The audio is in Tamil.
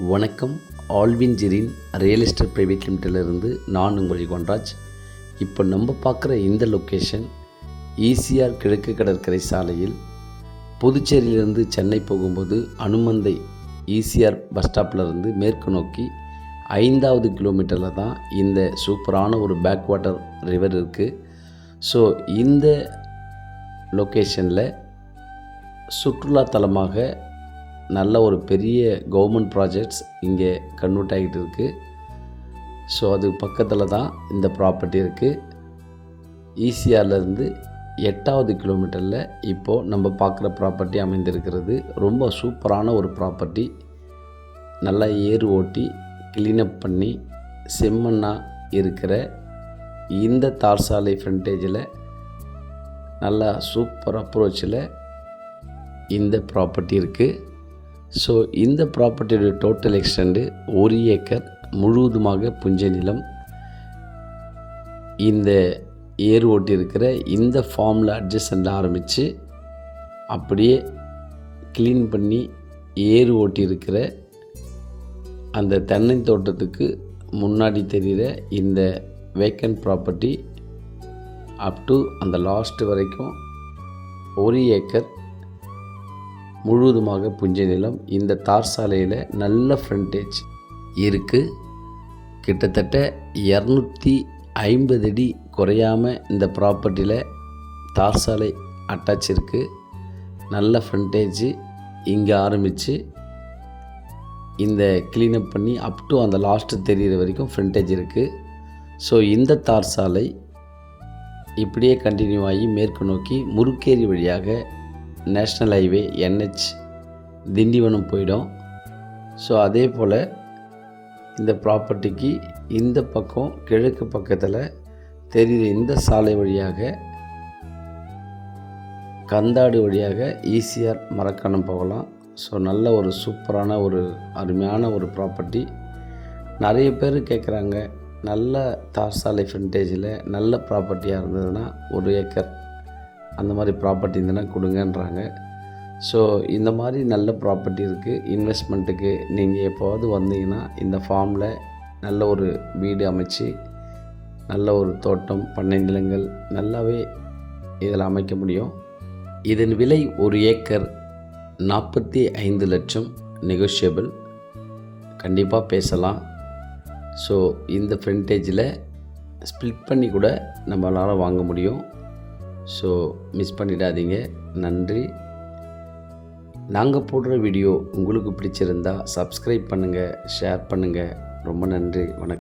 வணக்கம். Alvin Jerin real estate private லிமிட்டடிலிருந்து நான் உங்கள் கொன்ராஜ். இப்போ நம்ம பார்க்குற இந்த லொக்கேஷன் ஈசிஆர் கிழக்கு கடற்கரை சாலையில் புதுச்சேரியிலிருந்து சென்னை போகும்போது அனுமந்தை ஈசிஆர் பஸ் ஸ்டாப்பில் மேற்கு நோக்கி 5வது கிலோமீட்டரில் தான் இந்த சூப்பரான ஒரு பேக் வாட்டர் ரிவர் இருக்குது. ஸோ இந்த லொக்கேஷனில் சுற்றுலா தலமாக நல்ல ஒரு பெரிய கவர்மெண்ட் ப்ராஜெக்ட்ஸ் இங்கே கன்வெர்ட் ஆகிட்டு இருக்குது. ஸோ அது பக்கத்தில் தான் இந்த ப்ராப்பர்ட்டி இருக்குது. ஈசிஆர்லேருந்து 8வது கிலோமீட்டரில் இப்போது நம்ம பார்க்குற ப்ராப்பர்ட்டி அமைந்திருக்கிறது. ரொம்ப சூப்பரான ஒரு ப்ராப்பர்ட்டி. நல்லா ஏறு ஓட்டி க்ளீனப் பண்ணி செம்மண்ணாக இருக்கிற இந்த தார் சாலை ஃப்ரண்டேஜில் நல்லா சூப்பர் அப்ரோச்சில் இந்த ப்ராப்பர்ட்டி இருக்குது. ஸோ இந்த ப்ராப்பர்ட்டியோட டோட்டல் எக்ஸ்டெண்டு 1 ஏக்கர் முழுவதுமாக புஞ்சை நிலம். இந்த ஏர் ஓட்டி இருக்கிற இந்த ஃபார்மில் அட்ஜஸ்டண்டில் ஆரம்பித்து அப்படியே க்ளீன் பண்ணி ஏர் ஓட்டி இருக்கிற அந்த தென்னை தோட்டத்துக்கு முன்னாடி தெரிகிற இந்த வேக்கன்ட் ப்ராப்பர்ட்டி அப் டு அந்த லாஸ்ட் வரைக்கும் 1 ஏக்கர் முழுவதுமாக புஞ்சை நிலம். இந்த தார் சாலையில் நல்ல ஃப்ரண்டேஜ் இருக்குது. கிட்டத்தட்ட 250 அடி குறையாமல் இந்த ப்ராப்பர்ட்டியில் தார் சாலை அட்டாச் இருக்குது. நல்ல ஃப்ரண்டேஜ் இங்கே ஆரம்பித்து இந்த க்ளீனப் பண்ணி அப் டு அந்த லாஸ்ட்டு தெரிகிற வரைக்கும் ஃப்ரண்டேஜ் இருக்குது. ஸோ இந்த தார் சாலை இப்படியே கண்டினியூ ஆகி மேற்கு நோக்கி முருக்கேரி வழியாக நேஷ்னல் ஹைவே NH திண்டிவனம் போயிடும். ஸோ அதே போல் இந்த ப்ராப்பர்ட்டிக்கு இந்த பக்கம் கிழக்கு பக்கத்தில் தெரிகிற இந்த சாலை வழியாக கந்தாடு வழியாக ஈசிஆர் மரக்காணம் போகலாம். ஸோ நல்ல ஒரு சூப்பரான ஒரு அருமையான ஒரு ப்ராப்பர்ட்டி. நிறைய பேர் கேட்குறாங்க, நல்ல தார் சாலை ஃப்ரண்டேஜில் நல்ல ப்ராப்பர்ட்டியாக இருந்ததுன்னா 1 ஏக்கர் அந்த மாதிரி ப்ராப்பர்ட்டி இருந்ததுன்னா கொடுங்கன்றாங்க. ஸோ இந்த மாதிரி நல்ல ப்ராப்பர்ட்டி இருக்குது. இன்வெஸ்ட்மெண்ட்டுக்கு நீங்கள் எப்போவாவது வந்தீங்கன்னா இந்த ஃபார்மில் நல்ல ஒரு வீடு அமைச்சு நல்ல ஒரு தோட்டம் பண்ணை நிலங்கள் நல்லாவே இதில் அமைக்க முடியும். இதன் விலை 1 ஏக்கர் 45 லட்சம். நெகோஷியபிள், கண்டிப்பாக பேசலாம். ஸோ இந்த ஃப்ரண்டேஜில் ஸ்ப்ளிட் பண்ணி கூட நம்மளால் வாங்க முடியும். ஸோ மிஸ் பண்ணிடாதீங்க. நன்றி. நாங்கள் போடுற வீடியோ உங்களுக்கு பிடிச்சிருந்தா சப்ஸ்கிரைப் பண்ணுங்கள், ஷேர் பண்ணுங்கள். ரொம்ப நன்றி. வணக்கம்.